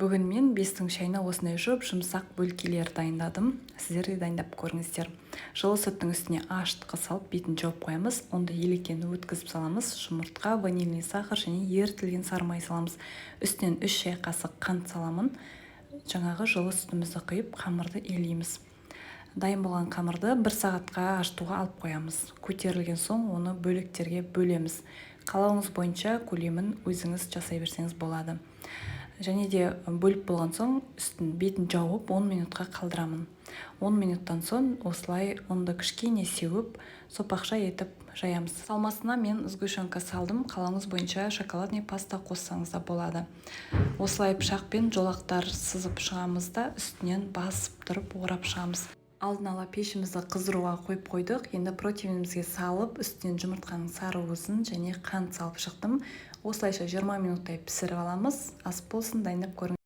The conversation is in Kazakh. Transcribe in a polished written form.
Бүгін мен бестің шайына осындай жұмсақ бөлкелер дайындадым. Сіздер де дайындап көріңіздер. Жылы сүттің үстіне ашытқы салып, бетін жауып қоямыз. Онда елекені өткізіп саламыз. Жұмыртқа, ванильный сахар және ерітілген сары май саламыз. Үстінен 3 шай қасық қант саламын. Жаңағы жылы сүтімізді құйып, қамырды илейміз. Дайын болған қамырды 1 сағатқа ашытуға алып қоямыз. Көтерілген соң оны бөліктерге бөлеміз. Қалауыңыз бойынша көлемін өзіңіз жасай берсеңіз болады. Және де бөліп болған соң бетін жауып 10 минутқа қалдырамын. 10 минуттан соң осылай ұнды кішкене сеуіп, сопақша етіп жаямыз. Салмасына мен сгущенка салдым. Қалауыңыз бойынша шоколадный паста қоссаңыз да болады. Осылай пышақпен жолақтар сызып шығамыз да үстінен басып тұрып орап шығамыз. Алдын ала пешімізді қыздыруға қойып қойдық. Енді противнімізге салып, үстінен жұмыртқаның сары уызын және қант салып шықтым. Осылайша 20 минуттай пісіріп аламыз. Ас болсын, дайындап көріңіз.